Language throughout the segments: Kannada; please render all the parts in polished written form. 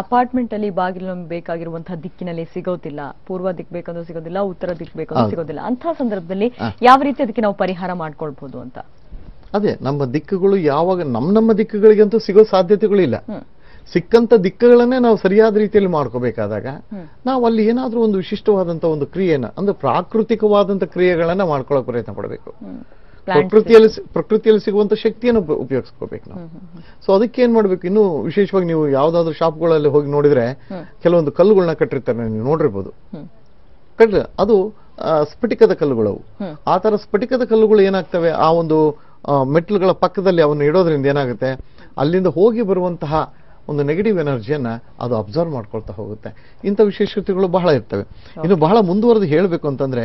ಅಪಾರ್ಟ್ಮೆಂಟ್ ಅಲ್ಲಿ ಬಾಗಿಲು ಬೇಕಾಗಿರುವಂತಹ ದಿಕ್ಕಿನಲ್ಲಿ ಸಿಗೋದಿಲ್ಲ, ಪೂರ್ವ ದಿಕ್ಕು ಬೇಕಂದ್ರೂ ಸಿಗೋದಿಲ್ಲ, ಉತ್ತರ ದಿಕ್ಕು ಬೇಕಂದ್ರೂ ಸಿಗೋದಿಲ್ಲ. ಅಂತಹ ಸಂದರ್ಭದಲ್ಲಿ ಯಾವ ರೀತಿ ಅದಕ್ಕೆ ನಾವು ಪರಿಹಾರ ಮಾಡ್ಕೊಳ್ಬಹುದು ಅಂತ? ಅದೇ ನಮ್ಮ ದಿಕ್ಕುಗಳು ಯಾವಾಗ ನಮ್ಮ ದಿಕ್ಕುಗಳಿಗಂತೂ ಸಿಗೋ ಸಾಧ್ಯತೆಗಳಿಲ್ಲ. ಸಿಕ್ಕಂತ ದಿಕ್ಕುಗಳನ್ನೇ ನಾವು ಸರಿಯಾದ ರೀತಿಯಲ್ಲಿ ಮಾಡ್ಕೋಬೇಕಾದಾಗ ನಾವು ಅಲ್ಲಿ ಏನಾದ್ರೂ ಒಂದು ವಿಶಿಷ್ಟವಾದಂತ ಒಂದು ಕ್ರಿಯೆನ ಅಂದ್ರೆ ಪ್ರಾಕೃತಿಕವಾದಂತ ಕ್ರಿಯೆಗಳನ್ನ ಮಾಡ್ಕೊಳ್ಳೋಕೆ ಪ್ರಯತ್ನ ಪಡಬೇಕು. ಪ್ರಕೃತಿಯಲ್ಲಿ ಸಿಗುವಂತ ಶಕ್ತಿಯನ್ನು ಉಪಯೋಗಿಸ್ಕೋಬೇಕು ನಾವು. ಸೊ ಅದಕ್ಕೆ ಏನ್ ಮಾಡ್ಬೇಕು, ಇನ್ನು ವಿಶೇಷವಾಗಿ ನೀವು ಯಾವ್ದಾದ್ರು ಶಾಪ್ಗಳಲ್ಲಿ ಹೋಗಿ ನೋಡಿದ್ರೆ ಕೆಲವೊಂದು ಕಲ್ಲುಗಳನ್ನ ಕಟ್ಟಿರ್ತಾರೆ, ನೀವು ನೋಡಿರ್ಬೋದು. ಕಟ್ಟ ಅದು ಸ್ಫಟಿಕದ ಕಲ್ಲುಗಳವು. ಆ ತರ ಸ್ಫಟಿಕದ ಕಲ್ಲುಗಳು ಏನಾಗ್ತವೆ, ಆ ಒಂದು ಮೆಟ್ಲುಗಳ ಪಕ್ಕದಲ್ಲಿ ಅವನ್ನು ಇಡೋದ್ರಿಂದ ಏನಾಗುತ್ತೆ, ಅಲ್ಲಿಂದ ಹೋಗಿ ಬರುವಂತಹ ಒಂದು ನೆಗೆಟಿವ್ ಎನರ್ಜಿಯನ್ನ ಅದು ಅಬ್ಸರ್ವ್ ಮಾಡ್ಕೊಳ್ತಾ ಹೋಗುತ್ತೆ. ಇಂಥ ವಿಶೇಷತೆಗಳು ಬಹಳ ಇರ್ತವೆ. ಇನ್ನು ಬಹಳ ಮುಂದುವರೆದು ಹೇಳಬೇಕು ಅಂತಂದ್ರೆ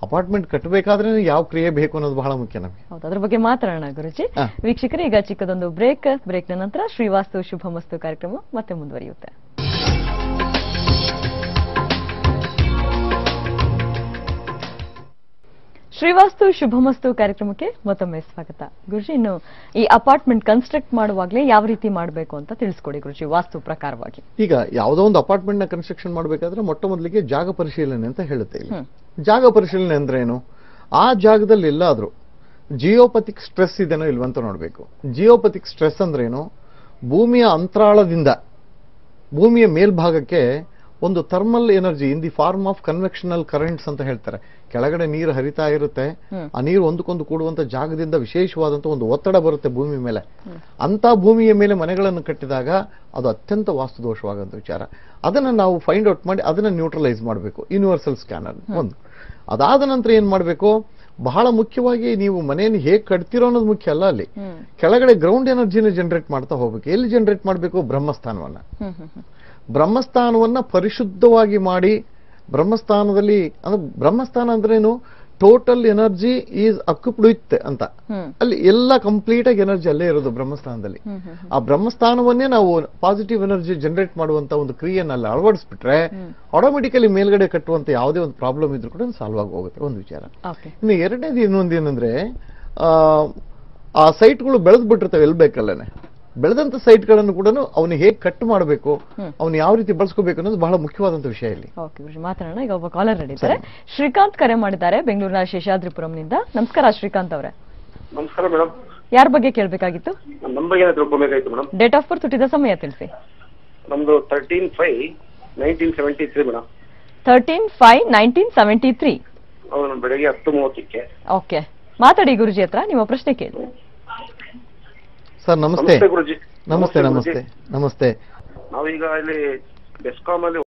ಅಪಾರ್ಟ್ಮೆಂಟ್ ಕಟ್ಟಬೇಕಾದ್ರೆ ಯಾವ ಕ್ರಿಯೆ ಬೇಕು ಅನ್ನೋದು ಬಹಳ ಮುಖ್ಯ ನಮಗೆ. ಅದ್ರ ಬಗ್ಗೆ ಮಾತಾಡೋಣ ಗುರುಜಿ. ವೀಕ್ಷಕರೇ, ಈಗ ಚಿಕ್ಕದೊಂದು ಬ್ರೇಕ್ನ ನಂತರ ಶ್ರೀವಾಸ್ತು ಶುಭಮಸ್ತು ಕಾರ್ಯಕ್ರಮ ಮತ್ತೆ ಮುಂದುವರಿಯುತ್ತೆ. ಶ್ರೀವಾಸ್ತು ಶುಭಮಸ್ತು ಕಾರ್ಯಕ್ರಮಕ್ಕೆ ಮತ್ತೊಮ್ಮೆ ಸ್ವಾಗತ. ಗುರುಜಿ, ಇನ್ನು ಈ ಅಪಾರ್ಟ್ಮೆಂಟ್ ಕನ್ಸ್ಟ್ರಕ್ಟ್ ಮಾಡುವಾಗಲೇ ಯಾವ ರೀತಿ ಮಾಡಬೇಕು ಅಂತ ತಿಳಿಸ್ಕೊಡಿ ಗುರುಜಿ, ವಾಸ್ತು ಪ್ರಕಾರವಾಗಿ. ಈಗ ಯಾವುದೋ ಒಂದು ಅಪಾರ್ಟ್ಮೆಂಟ್ ನ ಕನ್ಸ್ಟ್ರಕ್ಷನ್ ಮಾಡಬೇಕಾದ್ರೆ ಮೊಟ್ಟ ಮೊದಲಿಗೆ ಜಾಗ ಪರಿಶೀಲನೆ ಅಂತ ಹೇಳುತ್ತೆ. ಇಲ್ಲಿ ಜಾಗ ಪರಿಶೀಲನೆ ಅಂದ್ರೆ ಏನು, ಆ ಜಾಗದಲ್ಲಿ ಎಲ್ಲಾದ್ರೂ ಜಿಯೋಪಥಿಕ್ ಸ್ಟ್ರೆಸ್ ಇದೆನೋ ಇಲ್ವಂತ ನೋಡಬೇಕು. ಜಿಯೋಪಥಿಕ್ ಸ್ಟ್ರೆಸ್ ಅಂದ್ರೆ ಏನು, ಭೂಮಿಯ ಅಂತರಾಳದಿಂದ ಭೂಮಿಯ ಮೇಲ್ಭಾಗಕ್ಕೆ ಒಂದು thermal energy in the form of convectional currents ಅಂತ ಹೇಳ್ತಾರೆ. ಕೆಳಗಡೆ ನೀರು ಹರಿತಾ ಇರುತ್ತೆ, ಆ ನೀರು ಒಂದಕ್ಕೊಂದು ಕೂಡುವಂತ ಜಾಗದಿಂದ ವಿಶೇಷವಾದಂತ ಒಂದು ಒತ್ತಡ ಬರುತ್ತೆ ಭೂಮಿ ಮೇಲೆ. ಅಂತ ಭೂಮಿಯ ಮೇಲೆ ಮನೆಗಳನ್ನು ಕಟ್ಟಿದಾಗ ಅದು ಅತ್ಯಂತ ವಾಸ್ತು ದೋಷವಾಗಂತ ವಿಚಾರ. ಅದನ್ನ ನಾವು ಫೈಂಡ್ ಔಟ್ ಮಾಡಿ ಅದನ್ನ ನ್ಯೂಟ್ರಲೈಸ್ ಮಾಡಬೇಕು, ಯೂನಿವರ್ಸಲ್ ಸ್ಕ್ಯಾನರ್ ಒಂದು. ಅದಾದ ನಂತರ ಏನ್ ಮಾಡಬೇಕು, ಬಹಳ ಮುಖ್ಯವಾಗಿ ನೀವು ಮನೆಯನ್ನು ಹೇಗೆ ಕಟ್ತಿರೋ ಅನ್ನೋದು ಮುಖ್ಯ ಅಲ್ಲ. ಅಲ್ಲಿ ಕೆಳಗಡೆ ಗ್ರೌಂಡ್ ಎನರ್ಜಿನ ಜನರೇಟ್ ಮಾಡ್ತಾ ಹೋಗ್ಬೇಕು. ಎಲ್ಲಿ ಜನರೇಟ್ ಮಾಡಬೇಕು, ಬ್ರಹ್ಮಸ್ಥಾನವನ್ನ. ಬ್ರಹ್ಮಸ್ಥಾನವನ್ನ ಪರಿಶುದ್ಧವಾಗಿ ಮಾಡಿ, ಬ್ರಹ್ಮಸ್ಥಾನದಲ್ಲಿ ಅಂದ್ರೆ ಬ್ರಹ್ಮಸ್ಥಾನ ಅಂದ್ರೇನು, ಟೋಟಲ್ ಎನರ್ಜಿ ಈಸ್ ಅಕ್ಯುಪ್ಡ್ ವಿತ್ ಅಂತ. ಅಲ್ಲಿ ಎಲ್ಲ ಕಂಪ್ಲೀಟ್ ಆಗಿ ಎನರ್ಜಿ ಅಲ್ಲೇ ಇರೋದು ಬ್ರಹ್ಮಸ್ಥಾನದಲ್ಲಿ. ಆ ಬ್ರಹ್ಮಸ್ಥಾನವನ್ನೇ ನಾವು ಪಾಸಿಟಿವ್ ಎನರ್ಜಿ ಜನರೇಟ್ ಮಾಡುವಂತ ಒಂದು ಕ್ರಿಯೆನ ಅಲ್ಲಿ ಅಳವಡಿಸ್ಬಿಟ್ರೆ ಆಟೋಮೆಟಿಕಲಿ ಮೇಲ್ಗಡೆ ಕಟ್ಟುವಂತ ಯಾವುದೇ ಒಂದು ಪ್ರಾಬ್ಲಮ್ ಇದ್ರೂ ಕೂಡ ಸಾಲ್ವ್ ಆಗಿ ಹೋಗುತ್ತೆ, ಒಂದು ವಿಚಾರ. ಇನ್ನು ಎರಡನೇದು ಇನ್ನೊಂದೇನಂದ್ರೆ, ಆ ಸೈಟ್ಗಳು ಬೆಳೆದ್ ಬಿಟ್ಟಿರ್ತವೆ ಎಲ್ಲಿ ಬೇಕಲ್ಲೇನೆ. ಬೆಳೆದಂತ ಸೈಟ್ಗಳನ್ನು ಕೂಡ ಅವನಿಗೆ ಹೇಗೆ ಕಟ್ ಮಾಡಬೇಕು, ಅವನು ಯಾವ ರೀತಿ ಬಳಸ್ಕೋಬೇಕು ಅನ್ನೋದು ಬಹಳ ಮುಖ್ಯವಾದಂತ ವಿಷಯ ಇಲ್ಲಿ. ಮಾತಾಡೋಣ. ಈಗ ಒಬ್ಬ ಕಾಲರ್ ರೆಡಿ ಇದ್ದಾರೆ. ಶ್ರೀಕಾಂತ್ ಕರೆ ಮಾಡಿದ್ದಾರೆ ಬೆಂಗಳೂರಿನ ಶೇಷಾದ್ರಿಪುರಂನಿಂದ. ನಮಸ್ಕಾರ ಶ್ರೀಕಾಂತ್ ಅವರೇ. ನಮಸ್ಕಾರ ಮೇಡಮ್. ಯಾರ ಬಗ್ಗೆ ಕೇಳಬೇಕಾಗಿತ್ತು? ನಮ್ಮ ಬಗ್ಗೆ ತಿಳ್ಕೊಬೇಕಾಗಿತ್ತು ಮೇಡಮ್. ಡೇಟ್ ಆಫ್ ಬರ್ತ್, ಹುಟ್ಟಿದ ಸಮಯ ತಿಳಿಸಿ. ನಮ್ದು 13/5/1973 ಮೇಡಮ್. 13/5/1973. ಹೌದು, ಬೆಳಗ್ಗೆ 10:30ಕ್ಕೆ. ಓಕೆ, ಮಾತಾಡಿ ಗುರುಜಿ ಹತ್ರ, ನಿಮ್ಮ ಪ್ರಶ್ನೆ ಕೇಳಿ. ಸರ್ ನಮಸ್ತೆ. ಗುರುಜಿ. ನಮಸ್ತೆ ನಮಸ್ತೆ ನಮಸ್ತೆ. ನಾವೀಗ ಇಲ್ಲಿ ಬೆಸ್ಕಾಂ ಅಲ್ಲಿ